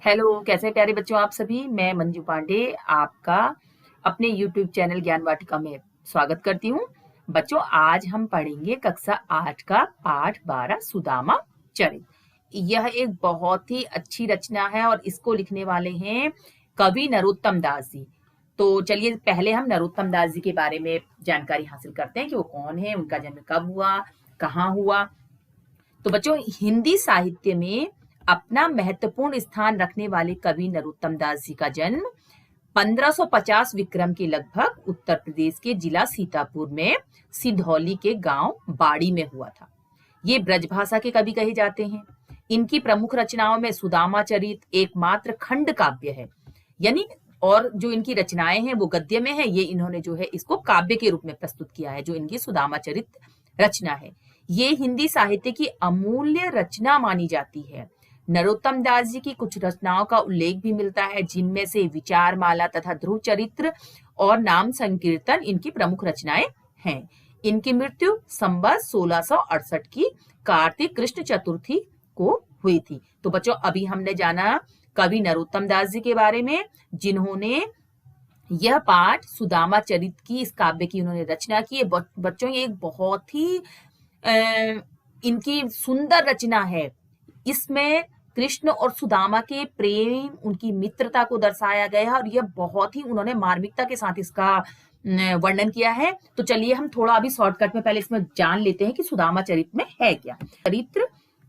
Hello, कैसे हैं प्यारे बच्चों आप सभी। मैं मंजू पांडे आपका अपने यूट्यूब चैनल ज्ञान वाटिका में स्वागत करती हूँ। बच्चों, आज हम पढ़ेंगे कक्षा 8 का पाठ 12 सुदामा चरित। यह एक बहुत ही अच्छी रचना है और इसको लिखने वाले हैं कवि नरोत्तम दास जी। तो चलिए पहले हम नरोत्तम दास जी के बारे में जानकारी हासिल करते हैं कि वो कौन है, उनका जन्म कब हुआ, कहाँ हुआ। तो बच्चों, हिंदी साहित्य में अपना महत्वपूर्ण स्थान रखने वाले कवि नरोत्तम दास जी का जन्म 1550 विक्रम के लगभग उत्तर प्रदेश के जिला सीतापुर में सिधौली के गांव बाड़ी में हुआ था। ये ब्रजभाषा के कवि कहे जाते हैं। इनकी प्रमुख रचनाओं में सुदामा चरित एकमात्र खंड काव्य है, यानी और जो इनकी रचनाएं हैं वो गद्य में है। ये इन्होंने जो है इसको काव्य के रूप में प्रस्तुत किया है, जो इनकी सुदामा चरित रचना है। ये हिंदी साहित्य की अमूल्य रचना मानी जाती है। नरोत्तम दास जी की कुछ रचनाओं का उल्लेख भी मिलता है, जिनमें से विचारमाला तथा ध्रुव चरित्र और नाम संकीर्तन इनकी प्रमुख रचनाएं हैं। इनकी मृत्यु संवत 1668 की कार्तिक कृष्ण चतुर्थी को हुई थी। तो बच्चों, अभी हमने जाना कवि नरोत्तम दास जी के बारे में, जिन्होंने यह पाठ सुदामा चरित की, इस काव्य की उन्होंने रचना की है। बच्चों, ये एक बहुत ही इनकी सुंदर रचना है। इसमें कृष्ण और सुदामा के प्रेम, उनकी मित्रता को दर्शाया गया है और यह बहुत ही उन्होंने मार्मिकता के साथ इसका वर्णन किया है। तो चलिए हम थोड़ा अभी शॉर्टकट में पहले इसमें जान लेते हैं कि सुदामा चरित में है क्या।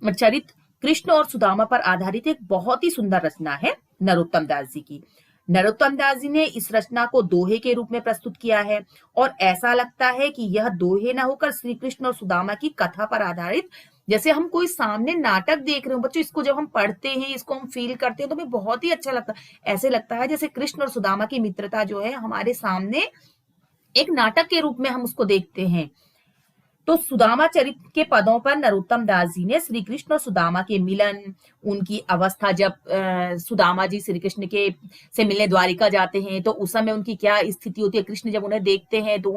चरित कृष्ण और सुदामा पर आधारित एक बहुत ही सुंदर रचना है नरोत्तम दास जी की। नरोत्तम दास जी ने इस रचना को दोहे के रूप में प्रस्तुत किया है और ऐसा लगता है कि यह दोहे न होकर श्री कृष्ण और सुदामा की कथा पर आधारित, जैसे हम कोई सामने नाटक देख रहे हो। बच्चों, इसको जब हम पढ़ते हैं, इसको हम फील करते हैं तो हमें बहुत ही अच्छा लगता है। ऐसे लगता है जैसे कृष्ण और सुदामा की मित्रता जो है हमारे सामने एक नाटक के रूप में हम उसको देखते हैं। तो सुदामा चरित के पदों पर नरोत्तम दास जी ने श्री कृष्ण और सुदामा के मिलन, उनकी अवस्था जब सुदामा जी श्री कृष्ण के से मिलने द्वारिका जाते हैं तो उस समय उनकी क्या स्थिति होती है, कृष्ण जब उन्हें देखते हैं तो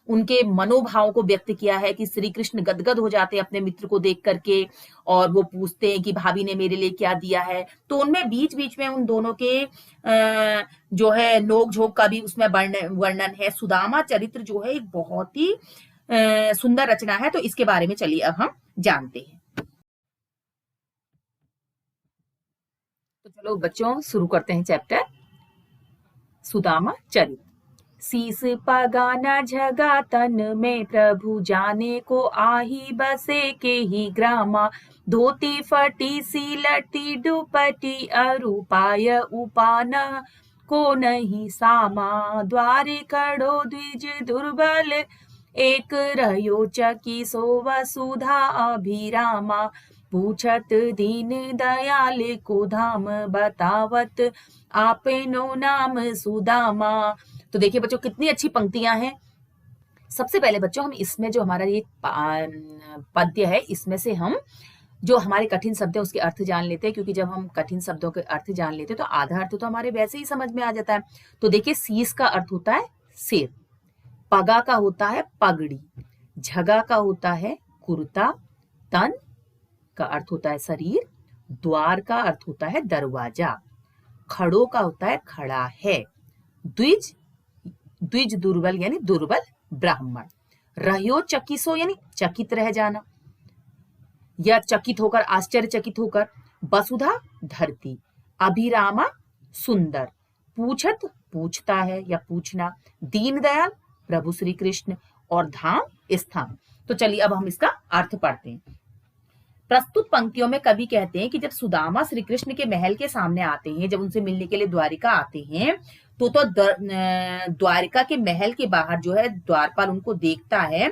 उनके मनोभाव को व्यक्त किया है कि श्री कृष्ण गदगद हो जाते हैं अपने मित्र को देख करके और वो पूछते हैं कि भाभी ने मेरे लिए क्या दिया है। तो उनमें बीच बीच में उन दोनों के जो है नोक झोंक का भी उसमें वर्णन है। सुदामा चरित्र जो है एक बहुत ही सुंदर रचना है। तो इसके बारे में चलिए अब हम जानते हैं। तो चलो बच्चों, शुरू करते हैं चैप्टर सुदामा चरित। शीस पगाना झगा तन में प्रभु जाने को आही बसे के ही ग्रामा, धोती फटी सी लटी दुपटी अरुपाय उपान को नहीं सामा, द्वारे खड़ो द्विज दुर्बल एक रह्यो चकी सो वसुधा अभिरामा, पूछत दीन दयाल को धाम बतावत आपे नो नाम सुदामा। तो देखिए बच्चों, कितनी अच्छी पंक्तियां हैं। सबसे पहले बच्चों, हम इसमें जो हमारा ये पद्य है, इसमें से हम जो हमारे कठिन शब्द है उसके अर्थ जान लेते हैं, क्योंकि जब हम कठिन शब्दों के अर्थ जान लेते हैं तो आधा अर्थ तो हमारे वैसे ही समझ में आ जाता है। तो देखिए, शीश का अर्थ होता है सिर, पगा का होता है पगड़ी, झगा का होता है कुर्ता, तन का अर्थ होता है शरीर, द्वार का अर्थ होता है दरवाजा, खड़ो का होता है खड़ा है, द्विज द्विज दुर्बल यानी दुर्बल ब्राह्मण, रह्यो चकिसो यानी चकित रह जाना या चकित होकर, आश्चर्यचकित होकर, वसुधा धरती, अभिरामा सुंदर, पूछत पूछता है या पूछना, दीनदयाल प्रभु श्री कृष्ण, और धाम स्थान। तो चलिए अब हम इसका अर्थ पढ़ते हैं। प्रस्तुत पंक्तियों में कवि कहते हैं कि जब सुदामा श्री कृष्ण के महल के सामने आते हैं, जब उनसे मिलने के लिए द्वारिका आते हैं, तो द्वारिका के महल के बाहर जो है द्वारपाल उनको देखता है।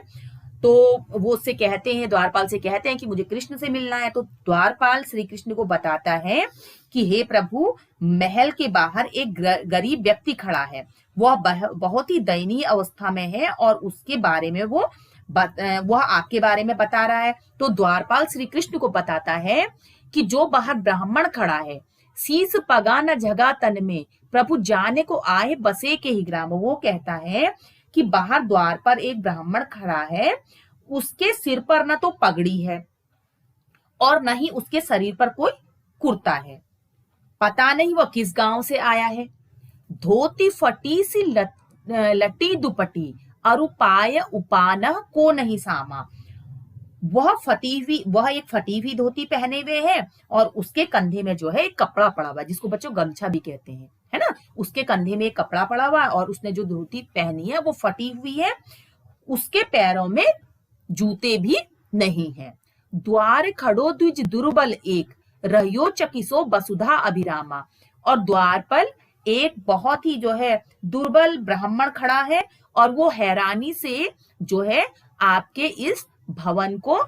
तो वो उससे कहते हैं, द्वारपाल से कहते हैं कि मुझे कृष्ण से मिलना है। तो द्वारपाल श्री कृष्ण को बताता है कि हे प्रभु, महल के बाहर एक गरीब व्यक्ति खड़ा है, वह बहुत ही दयनीय अवस्था में है और उसके बारे में वह आपके बारे में बता रहा है। तो द्वारपाल श्री कृष्ण को बताता है कि जो बाहर ब्राह्मण खड़ा है, शीस पगा न झगा तन में प्रभु जाने को आए बसे के ही ग्राम, वो कहता है कि बाहर द्वार पर एक ब्राह्मण खड़ा है, उसके सिर पर न तो पगड़ी है और न ही उसके शरीर पर कोई कुर्ता है। पता नहीं वो किस गांव से आया है। धोती फटी सी लटी दुपटी, अरुपाय उपानह को नहीं सामा। वह एक फटी हुई धोती पहने हुए है और उसके कंधे में जो है एक कपड़ा पड़ा हुआ है, जिसको बच्चों गमछा भी कहते हैं, है ना। उसके कंधे में एक कपड़ा पड़ा हुआ है और उसने जो धोती पहनी है वो फटी हुई है। उसके पैरों में जूते भी नहीं है। द्वार खड़ो द्विज दुर्बल एक, रहियो चकिसो वसुधा अभिरामा। और द्वार पर एक बहुत ही जो है दुर्बल ब्राह्मण खड़ा है और वो हैरानी से जो है आपके इस भवन को,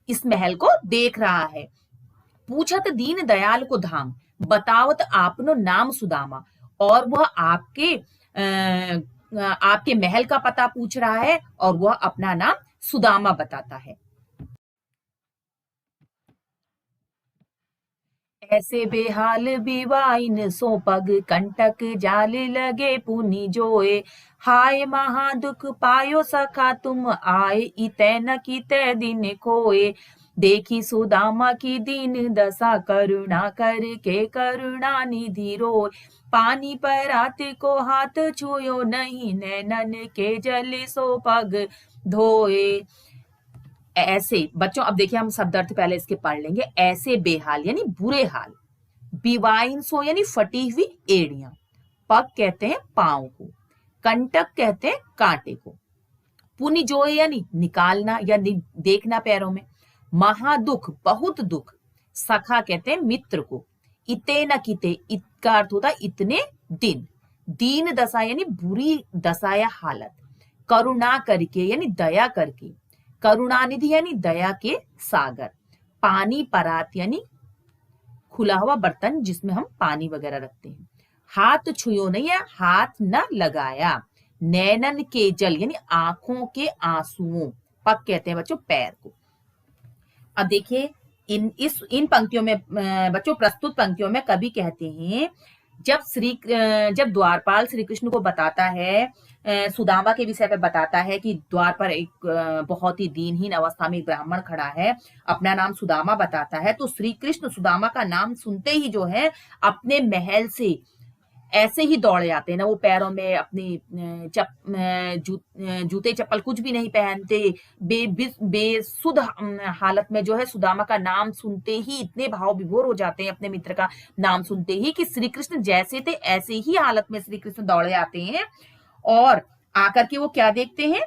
इस महल को देख रहा है। पूछत दीन दयाल को धाम, बतावत आपनो नाम सुदामा। और वह आपके महल का पता पूछ रहा है और वह अपना नाम सुदामा बताता है। ऐसे बेहाल बिवाइन सो पग, कंटक जाल लगे पुनि जोए। हाय महादुख पायो सखा तुम आए, इतै न कितै दिन खोए। देखी सुदामा की दीन दशा, करुणा करके करुणा निधि रोए। पानी पर रात को हाथ छुयो नहीं, नैनन के जल सो पग धोए। ऐसे बच्चों, अब देखिए हम शब्द अर्थ पहले इसके पढ़ लेंगे। ऐसे बेहाल यानी बुरे हाल, बिवाइन सो यानी फटी हुई एड़ियां, पग कहते हैं पांव को, कंटक कहते हैं कांटे को, पुनि जोए यानी निकालना या देखना पैरों में, महादुख बहुत दुख, सखा कहते हैं मित्र को, इते न किते का अर्थ होता है इतने दिन, दीन दशा यानी बुरी दशा या हालत, करुणा करके यानी दया करके, करुणानिधि यानी दया के सागर, पानी परात यानी खुला हुआ बर्तन जिसमें हम पानी वगैरह रखते हैं, हाथ छुयो नहीं है हाथ न लगाया, नैनन के जल यानी आंखों के आंसुओं, पग कहते हैं बच्चों पैर को। अब देखिए इन पंक्तियों में बच्चों, प्रस्तुत पंक्तियों में कवि कहते हैं जब द्वारपाल श्री कृष्ण को बताता है, सुदामा के विषय पे बताता है कि द्वार पर एक बहुत ही दीनहीन अवस्था में एक ब्राह्मण खड़ा है, अपना नाम सुदामा बताता है, तो श्री कृष्ण सुदामा का नाम सुनते ही जो है अपने महल से ऐसे ही दौड़े आते हैं ना। वो पैरों में अपने जूते चप्पल कुछ भी नहीं पहनते, बेसुध हालत में जो है सुदामा का नाम सुनते ही इतने भाव विभोर हो जाते हैं अपने मित्र का नाम सुनते ही, कि श्री कृष्ण जैसे थे ऐसे ही हालत में श्री कृष्ण दौड़े आते हैं और आकर के वो क्या देखते हैं,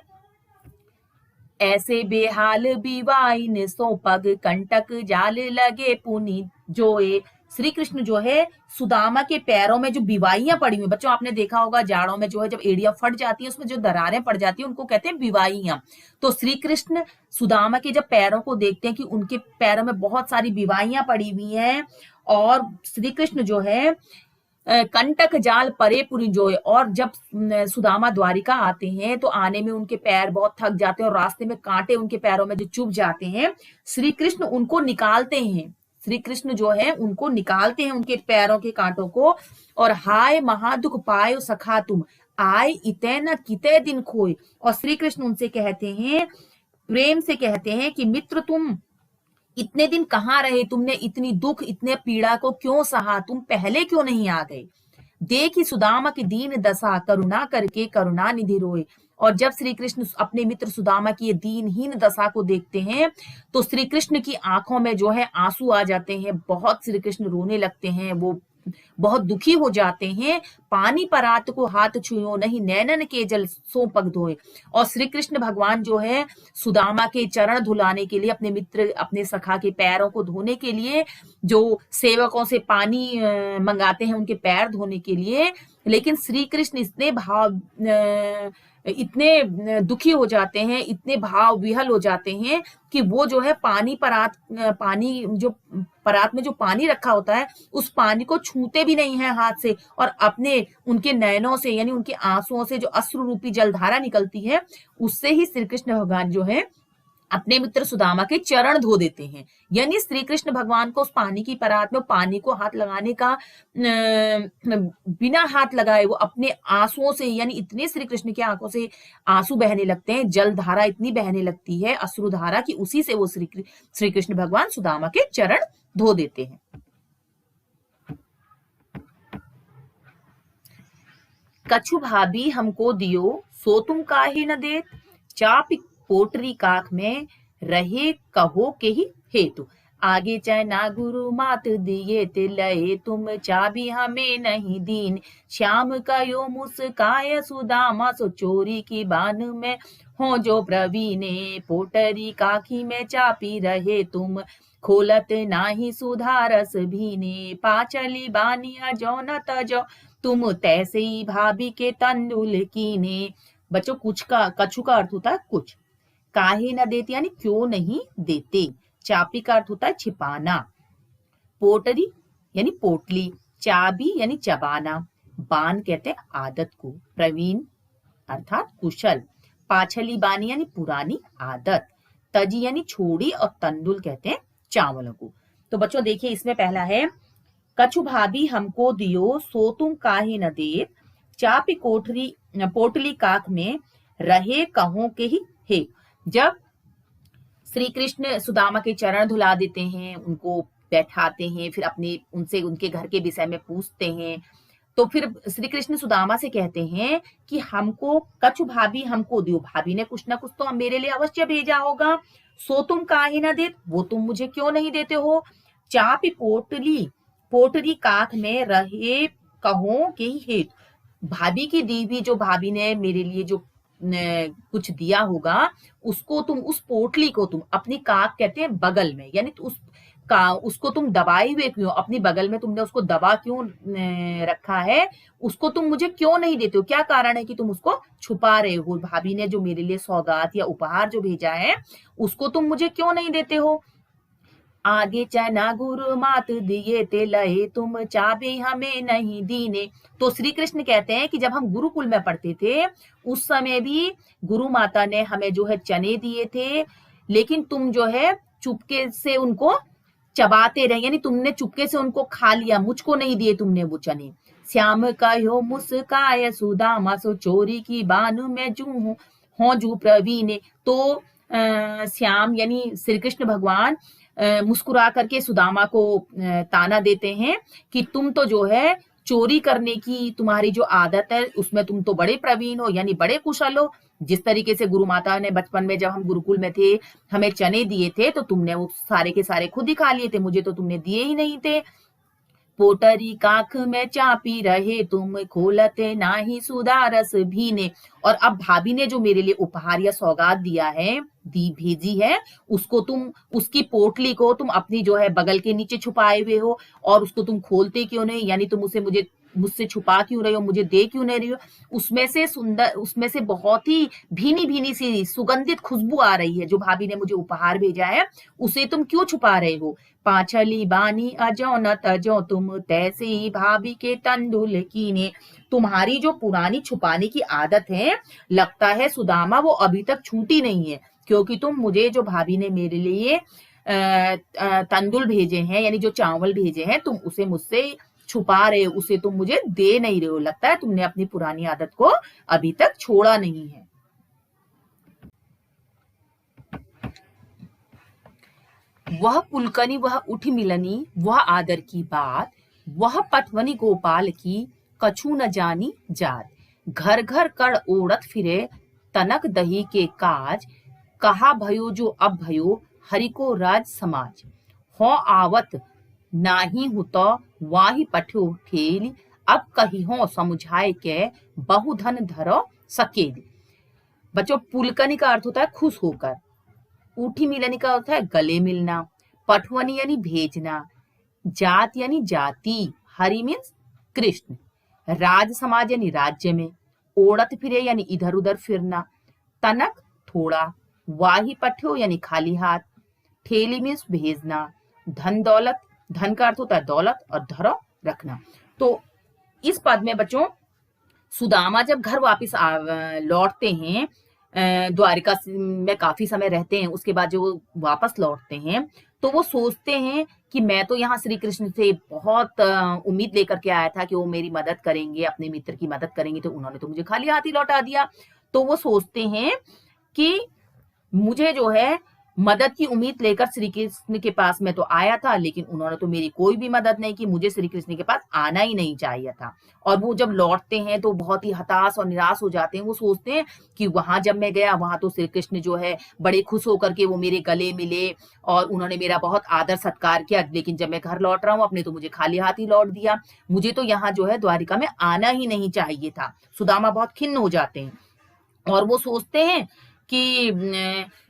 ऐसे बेहाल बिवाइन सो पग, कंटक जाल लगे पुनि जोए। श्री कृष्ण जो है सुदामा के पैरों में जो बिवाइयां पड़ी हुई, बच्चों आपने देखा होगा जाड़ों में जो है जब एड़ियां फट जाती हैं उसमें जो दरारें पड़ जाती हैं उनको कहते हैं बिवाइयां। तो श्री कृष्ण सुदामा के जब पैरों को देखते हैं कि उनके पैरों में बहुत सारी बिवाइयां पड़ी हुई हैं और श्री कृष्ण जो है कंटक जाल परे पुरि जोए, और जब सुदामा द्वारिका आते हैं तो आने में उनके पैर बहुत थक जाते हैं और रास्ते में कांटे उनके पैरों में जो चुभ जाते हैं, श्री कृष्ण उनको निकालते हैं, श्री कृष्ण जो है उनको निकालते हैं उनके पैरों के कांटों को। और हाय महादुख पायो सखा तुम आए, इतै न कितै दिन खोए। और श्री कृष्ण उनसे कहते हैं, प्रेम से कहते हैं कि मित्र तुम इतने दिन कहाँ रहे, तुमने इतनी दुख इतने पीड़ा को क्यों सहा, तुम पहले क्यों नहीं आ गए। देखी सुदामा की दीन दशा, करुणा करके करुणा निधि रोए। और जब श्री कृष्ण अपने मित्र सुदामा की ये दीनहीन दशा को देखते हैं तो श्री कृष्ण की आंखों में जो है आंसू आ जाते हैं, बहुत श्री कृष्ण रोने लगते हैं, वो बहुत दुखी हो जाते हैं। पानी परात को हाथ छुयो नहीं, नैनन के जल सो पग धोए। और श्री कृष्ण भगवान जो है सुदामा के चरण धुलाने के लिए, अपने मित्र अपने सखा के पैरों को धोने के लिए जो सेवकों से पानी मंगाते हैं उनके पैर धोने के लिए, लेकिन श्री कृष्ण इतने दुखी हो जाते हैं, इतने भाव विहल हो जाते हैं कि वो जो है पानी जो परात में जो पानी रखा होता है उस पानी को छूते भी नहीं है हाथ से, और अपने उनके नयनों से यानी उनके आंसुओं से जो अश्रु रूपी जलधारा निकलती है उससे ही श्री कृष्ण भगवान जो है अपने मित्र सुदामा के चरण धो देते हैं। यानी श्री कृष्ण भगवान को उस पानी की परात में पानी को हाथ लगाने का बिना हाथ लगाए वो अपने आंसुओं से, यानी इतने श्री कृष्ण की आंखों से आंसू बहने लगते हैं, जल धारा इतनी बहने लगती है अश्रुधारा की, उसी से वो श्री कृष्ण भगवान सुदामा के चरण धो देते हैं। कछु भाभी हमको दियो सो तुम काहे न देत, चाप पोटरी काख में रहे कहो के ही हेतु। आगे चना गुरु मात दिए ते लए तुम चाबी हमें नहीं दीन, श्याम कयो मुस्काय सुदामा सो चोरी की बान में हो जो प्रवीणे, पोटरी काखी में चापी रहे तुम खोलत नाही सुधारस भीने, पाचली बानिया जो न तजो तुम तैसे ही भाभी के तंदुल कीने। बच्चों कुछ का कछु का अर्थ होता है कुछ, काहे न देते यानी क्यों नहीं देते, चापी का अर्थ होता है छिपाना, पोटरी यानी पोटली, चाबी यानी चबाना, बान कहते हैं आदत को, प्रवीण अर्थात कुशल, पाछली बानी यानी पुरानी आदत, तजी यानी छोड़ी और तंदुल कहते हैं चावलों को। तो बच्चों देखिए इसमें पहला है कछु भाभी हमको दियो सो तुम काहे न देत, चापी कोठरी पोटली काख में रहे कहो के ही हे। जब श्री कृष्ण सुदामा के चरण धुला देते हैं, उनको बैठाते हैं, फिर अपने उनसे उनके घर के विषय में पूछते हैं, तो फिर श्री कृष्ण सुदामा से कहते हैं कि हमको कछु भाभी हमको दियो, भाभी ने कुछ ना कुछ तो मेरे लिए अवश्य भेजा होगा, सो तुम काहे ना देत, वो तुम मुझे क्यों नहीं देते हो, चापी पोटरी काख में रहे कहो के ही हेतु, भाभी की दी हुई जो भाभी ने मेरे लिए जो कुछ दिया होगा उसको तुम, उस पोटली को तुम अपनी काख कहते हैं बगल में, यानी उसको तुम दबाए हुए क्यों, अपनी बगल में तुमने उसको दबा क्यों रखा है, उसको तुम मुझे क्यों नहीं देते हो, क्या कारण है कि तुम उसको छुपा रहे हो, भाभी ने जो मेरे लिए सौगात या उपहार जो भेजा है उसको तुम मुझे क्यों नहीं देते हो। आगे चना गुरु मात दिए ते लहे तुम चाबी हमें नहीं दीने। तो श्री कृष्ण कहते हैं कि जब हम गुरुकुल में पढ़ते थे उस समय भी गुरु माता ने हमें जो है चने दिए थे, लेकिन तुम जो है चुपके से उनको चबाते रहे, यानी तुमने चुपके से उनको खा लिया, मुझको नहीं दिए तुमने वो चने। श्याम कहो मुस्काय सुदामा सो चोरी की बान में जू हूं हो जू प्रवीणे। तो श्याम यानी श्री कृष्ण भगवान मुस्कुरा करके सुदामा को ताना देते हैं कि तुम तो जो है चोरी करने की तुम्हारी जो आदत है उसमें तुम तो बड़े प्रवीण हो, यानी बड़े कुशल हो। जिस तरीके से गुरु माता ने बचपन में जब हम गुरुकुल में थे हमें चने दिए थे तो तुमने वो सारे के सारे खुद ही खा लिए थे, मुझे तो तुमने दिए ही नहीं थे। पोटरी काख में चापी रहे तुम खोलते नाही सुधारस भीने। और अब भाभी ने जो मेरे लिए उपहार या सौगात दिया है, भेजी है, उसको तुम, उसकी पोटली को तुम अपनी जो है बगल के नीचे छुपाए हुए हो और उसको तुम खोलते क्यों नहीं, यानी तुम उसे मुझसे छुपा क्यों रहे हो, मुझे दे क्यों नहीं रही हो। उसमें से बहुत ही भीनी भीनी सी सुगंधित खुशबू आ रही है, जो भाभी ने मुझे उपहार भेजा है उसे तुम क्यों छुपा रहे हो। पाछली बानी अजो न तजो तुम तैसे ही भाभी के तंदुल कीने। तुम्हारी जो पुरानी छुपाने की आदत है, लगता है सुदामा वो अभी तक छूटी नहीं है, क्योंकि तुम मुझे जो भाभी ने मेरे लिए तंदुल भेजे हैं यानी जो चावल भेजे हैं तुम उसे मुझसे छुपा रहे हो, उसे तुम मुझे दे नहीं रहे हो। लगता है तुमने अपनी पुरानी आदत को अभी तक छोड़ा नहीं है। वह पुलकनी वह उठ मिलनी वह आदर की बात, वह पटवनी गोपाल की कछु न जानी जात। घर घर कड़ ओढ़त फिरे तनक दही के काज, कहा भयो जो अब भयो हरि को राज समाज। हो आवत नाही हुतो वाही पठ्यो ठेल, अब कही हो समझाए के बहुधन धरो सकेल। बच्चों पुलकनी का अर्थ होता है खुश होकर, ऊठी मिलनी का अर्थ है गले मिलना, पठवनी यानी भेजना, जात यानी जाति, हरि मीन्स कृष्ण, राज समाज यानी राज्य में, ओढ़त फिरे यानी इधर उधर फिरना, तनक थोड़ा, वाही पठ्यो यानी खाली हाथ, ठेली मीन्स भेजना, धन दौलत, धन का अर्थ होता है दौलत और धरो रखना। तो इस पद में बच्चों सुदामा जब घर वापस लौटते हैं, द्वारिका में काफी समय रहते हैं, उसके बाद जो वापस लौटते हैं तो वो सोचते हैं कि मैं तो यहाँ श्री कृष्ण से बहुत उम्मीद लेकर के आया था कि वो मेरी मदद करेंगे, अपने मित्र की मदद करेंगे, तो उन्होंने तो मुझे खाली हाथ ही लौटा दिया। तो वो सोचते हैं कि मुझे जो है मदद की उम्मीद लेकर श्री कृष्ण के पास मैं तो आया था, लेकिन उन्होंने तो मेरी कोई भी मदद नहीं की। मुझे श्री कृष्ण के पास आना ही नहीं चाहिए था। और वो जब लौटते हैं तो बहुत ही हताश और निराश हो जाते हैं। वो सोचते हैं कि वहां जब मैं गया वहां तो श्री कृष्ण जो है बड़े खुश होकर के वो मेरे गले मिले और उन्होंने मेरा बहुत आदर सत्कार किया, लेकिन जब मैं घर लौट रहा हूँ अपने तो मुझे खाली हाथ ही लौट दिया। मुझे तो यहाँ जो है द्वारिका में आना ही नहीं चाहिए था। सुदामा बहुत खिन्न हो जाते हैं और वो सोचते हैं कि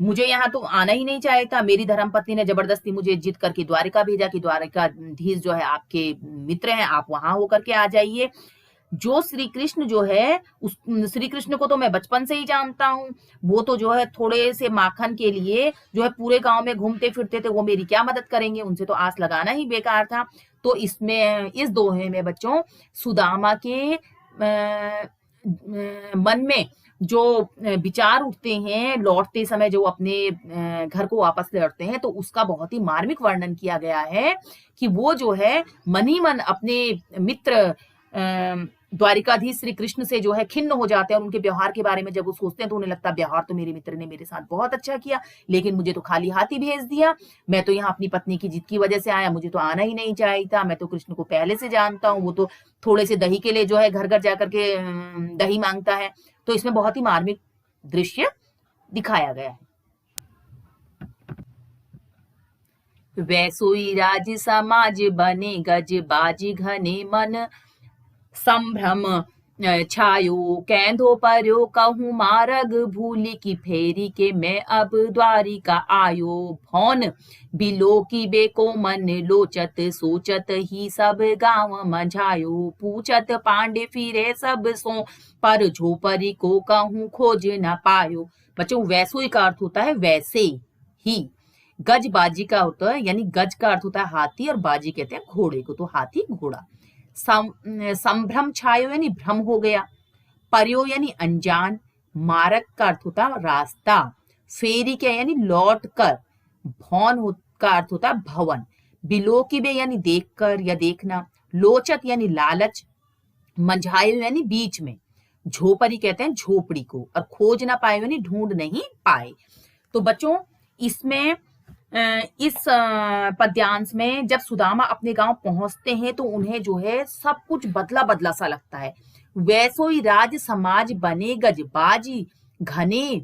मुझे यहाँ तो आना ही नहीं चाहिए था। मेरी धर्मपत्नी ने जबरदस्ती मुझे जिद करके द्वारिका भेजा कि द्वारिकाधीश जो है आपके मित्र हैं, आप वहां होकर के आ जाइए। जो श्री कृष्ण जो है उस श्री कृष्ण को तो मैं बचपन से ही जानता हूँ। वो तो जो है थोड़े से माखन के लिए जो है पूरे गांव में घूमते फिरते थे। वो मेरी क्या मदद करेंगे, उनसे तो आस लगाना ही बेकार था। तो इसमें इस दोहे में बच्चों सुदामा के मन में जो विचार उठते हैं लौटते समय, जो अपने घर को वापस लौटते हैं, तो उसका बहुत ही मार्मिक वर्णन किया गया है कि वो जो है मन ही मन अपने मित्र द्वारिकाधीश श्री कृष्ण से जो है खिन्न हो जाते हैं और उनके व्यवहार के बारे में जब वो सोचते हैं तो उन्हें लगता है व्यवहार तो मेरे मित्र ने मेरे साथ बहुत अच्छा किया, लेकिन मुझे तो खाली हाथ ही भेज दिया। मैं तो यहाँ अपनी पत्नी की जिद की वजह से आया, मुझे तो आना ही नहीं चाहिए था। मैं तो कृष्ण को पहले से जानता हूँ, वो तो थोड़े से दही के लिए जो है घर घर जाकर के दही मांगता है। तो इसमें बहुत ही मार्मिक दृश्य दिखाया गया है। वैसोई राज समाज बने गज बाजी घने मन संभ्रम छायो कैंधो पर्यो कहूँ मारग भूली की फेरी के मैं अब द्वारिका आयो भौन बिलो की बेको मन लोचत सोचत ही सब गांव मझायो पूछत पांडे फिरे सब सो पर झोपरी को कहूँ खोज न पायो। बच्चों वैसोई का अर्थ होता है वैसे ही। गज बाजी का होता है, यानी गज का अर्थ होता है हाथी और बाजी कहते हैं घोड़े को, तो हाथी घोड़ा। संभ्रम छायो यानी भ्रम हो गया। पर्यो यानी अनजान। मार्ग का अर्थ होता है रास्ता। फेरी क्या यानी लौट कर। भवन का अर्थ होता है भवन। बिलोकिबे यानी देखकर या देखना। लोचत यानी लालच। मंझायो यानी बीच में। झोपड़ी कहते हैं झोपड़ी को, और खोज ना पाए यानी ढूंढ नहीं पाए। तो बच्चों इसमें इस पद्यांश में जब सुदामा अपने गांव पहुंचते हैं तो उन्हें जो है सब कुछ बदला बदला सा लगता है। वैसोई राज समाज बने गज बाजी घने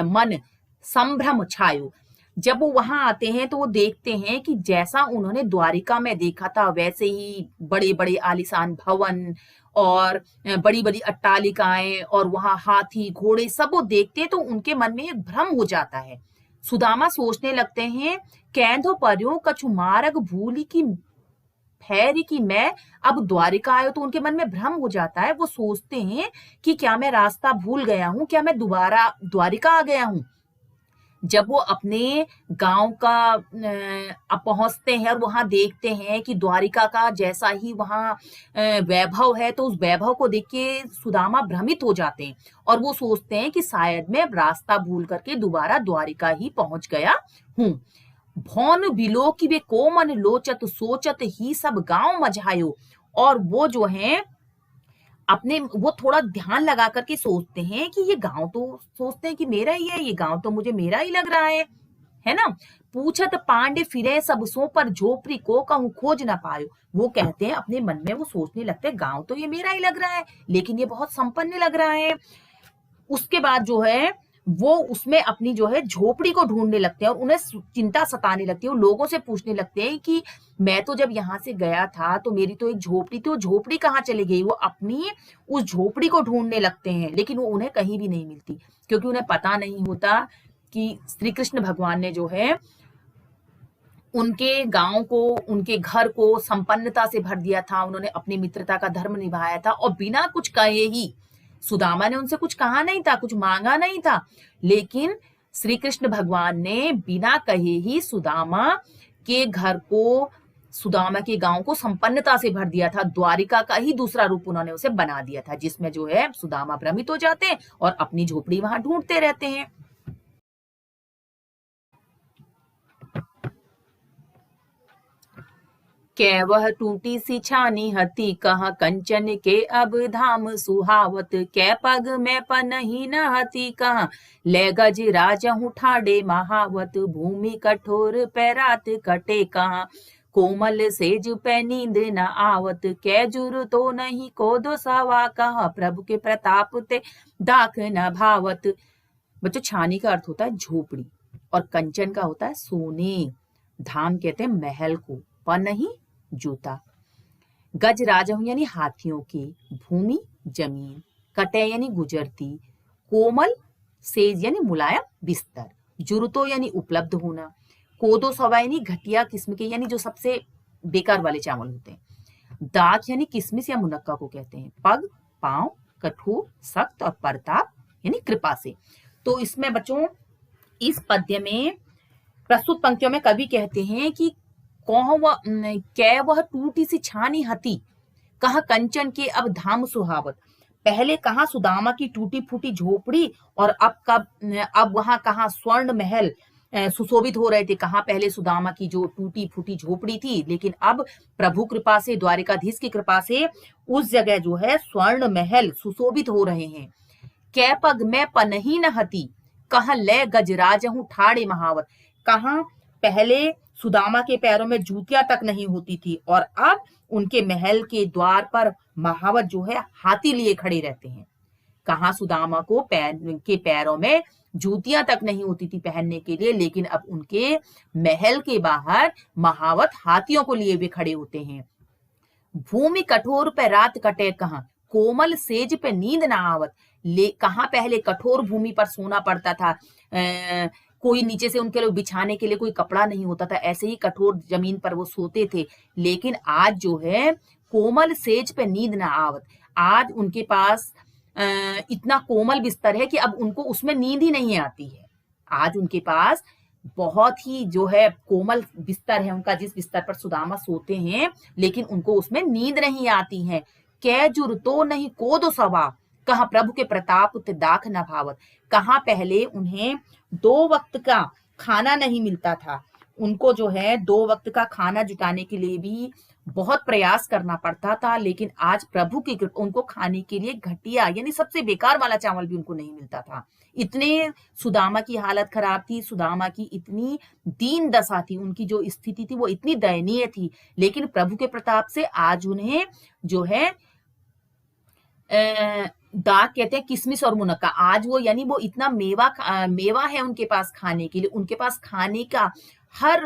मन संभ्रम छायो। जब वो वहां आते हैं तो वो देखते हैं कि जैसा उन्होंने द्वारिका में देखा था वैसे ही बड़े बड़े आलीशान भवन और बड़ी बड़ी अट्टालिकाएं और वहां हाथी घोड़े सब वो देखते हैं तो उनके मन में एक भ्रम हो जाता है। सुदामा सोचने लगते हैं कैंधो पर्यो कछु मार्ग भूली की फैरी की मैं अब द्वारिका आयो। तो उनके मन में भ्रम हो जाता है। वो सोचते हैं कि क्या मैं रास्ता भूल गया हूं, क्या मैं दोबारा द्वारिका आ गया हूं। जब वो अपने गांव का अब पहुंचते हैं और वहां देखते हैं कि द्वारिका का जैसा ही वहां वैभव है, तो उस वैभव को देख के सुदामा भ्रमित हो जाते हैं और वो सोचते हैं कि शायद मैं रास्ता भूल करके दोबारा द्वारिका ही पहुंच गया हूं। भौन बिलो की वे कोमन लोचत सोचत ही सब गांव मझायो। और वो जो है अपने वो थोड़ा ध्यान लगा करके सोचते हैं कि ये गांव तो सोचते हैं कि मेरा ही है, ये गांव तो मुझे मेरा ही लग रहा है ना। पूछत पांडे फिरे सब सो पर झोपड़ी को कहूं खोज ना पायो। वो कहते हैं अपने मन में, वो सोचने लगते हैं गांव तो ये मेरा ही लग रहा है, लेकिन ये बहुत संपन्न लग रहा है। उसके बाद जो है वो उसमें अपनी जो है झोपड़ी को ढूंढने लगते हैं और उन्हें चिंता सताने लगती है। वो लोगों से पूछने लगते हैं कि मैं तो जब यहाँ से गया था तो मेरी तो एक झोपड़ी थी, वो झोपड़ी कहाँ चली गई। वो अपनी उस झोपड़ी को ढूंढने लगते हैं, लेकिन वो उन्हें कहीं भी नहीं मिलती, क्योंकि उन्हें पता नहीं होता कि श्री कृष्ण भगवान ने जो है उनके गांव को, उनके घर को संपन्नता से भर दिया था। उन्होंने अपनी मित्रता का धर्म निभाया था और बिना कुछ कहे ही, सुदामा ने उनसे कुछ कहा नहीं था, कुछ मांगा नहीं था, लेकिन श्री कृष्ण भगवान ने बिना कहे ही सुदामा के घर को, सुदामा के गांव को संपन्नता से भर दिया था। द्वारिका का ही दूसरा रूप उन्होंने उसे बना दिया था, जिसमें जो है सुदामा भ्रमित हो जाते हैं और अपनी झोपड़ी वहां ढूंढते रहते हैं। कै वह टूटी सी छानी हती, कहाँ कंचन के अब धाम सुहावत। कै पग में पनही न हती, कहाँ ले गज राजहूँ ठाडे महावत। भूमि कठोर पैरात कटे, कहाँ कोमल सेज पे नींद न आवत। कै जुर तो नहीं को दो सवा, कहाँ प्रभु के प्रताप ते दाख न भावत। बच्चों छानी का अर्थ होता है झोपड़ी और कंचन का होता है सोने। धाम कहते हैं महल को, पनही जूता। गज राजहूँ यानी हाथियों की, भूमि जमीन, कटे यानी गुजरती, कोमल सेज यानी मुलायम बिस्तर, जुरुतो यानी उपलब्ध होना, कोदो सवा यानी घटिया किस्म के यानी जो सबसे बेकार वाले चावल होते हैं, दाख यानी किसमिस या मुनक्का को कहते हैं, पग पांव, कठोर सख्त और परताप यानी कृपा से। तो इसमें बच्चों इस पद्य में प्रस्तुत पंक्तियों में कवि कहते हैं कि कै वह टूटी सी छानी हती, कहा कंचन के अब धाम सुहावत। पहले कहा सुदामा की टूटी फूटी झोपड़ी और अब वहां कहा स्वर्ण महल सुशोभित हो रहे थे। कहा पहले सुदामा की जो टूटी फूटी झोपड़ी थी, लेकिन अब प्रभु कृपा से, द्वारिकाधीश की कृपा से उस जगह जो है स्वर्ण महल सुशोभित हो रहे हैं। कै पग में पनही न हती, कहा ले गजराजहूँ ठाड़े महावत। कहा पहले सुदामा के पैरों में जूतियां तक नहीं होती थी और अब उनके महल के द्वार पर महावत जो है हाथी लिए खड़े रहते हैं। कहा सुदामा को के पैरों में जूतियां तक नहीं होती थी पहनने के लिए, लेकिन अब उनके महल के बाहर महावत हाथियों को लिए हुए खड़े होते हैं। भूमि कठोर पे रात कटे, कहा कोमल सेज पे नींद ना आवत। कहा पहले कठोर भूमि पर सोना पड़ता था, कोई नीचे से उनके लिए बिछाने के लिए कोई कपड़ा नहीं होता था, ऐसे ही कठोर जमीन पर वो सोते थे। लेकिन आज जो है कोमल सेज पे नींद ना आवत, आज उनके पास इतना कोमल बिस्तर है कि अब उनको उसमें नींद ही नहीं आती है। आज उनके पास बहुत ही जो है कोमल बिस्तर है उनका, जिस बिस्तर पर सुदामा सोते हैं, लेकिन उनको उसमें नींद नहीं आती है। कै जुर तो नहीं को दो सवा, कहा प्रभु के प्रताप ते दाख न भावत। कहा पहले उन्हें 2 वक्त का खाना नहीं मिलता था, उनको जो है 2 वक्त का खाना जुटाने के लिए भी बहुत प्रयास करना पड़ता था, लेकिन आज प्रभु की कृपा उनको खाने के लिए घटिया यानी सबसे बेकार वाला चावल भी उनको नहीं मिलता था। इतने सुदामा की हालत खराब थी, सुदामा की इतनी दीन दशा थी, उनकी जो स्थिति थी वो इतनी दयनीय थी, लेकिन प्रभु के प्रताप से आज उन्हें जो है दाग कहते हैं किसमिस और मुनक्का, आज वो यानी वो इतना मेवा है उनके पास खाने के लिए, उनके पास खाने का हर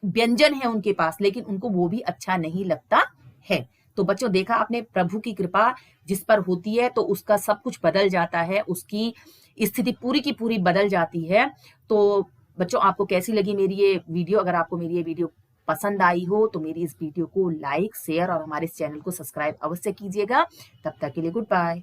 व्यंजन है उनके पास, लेकिन उनको वो भी अच्छा नहीं लगता है। तो बच्चों देखा आपने, प्रभु की कृपा जिस पर होती है तो उसका सब कुछ बदल जाता है, उसकी स्थिति पूरी की पूरी बदल जाती है। तो बच्चों आपको कैसी लगी मेरी ये वीडियो? अगर आपको मेरी ये वीडियो पसंद आई हो तो मेरी इस वीडियो को लाइक, शेयर और हमारे इस चैनल को सब्सक्राइब अवश्य कीजिएगा। तब तक के लिए गुड बाय।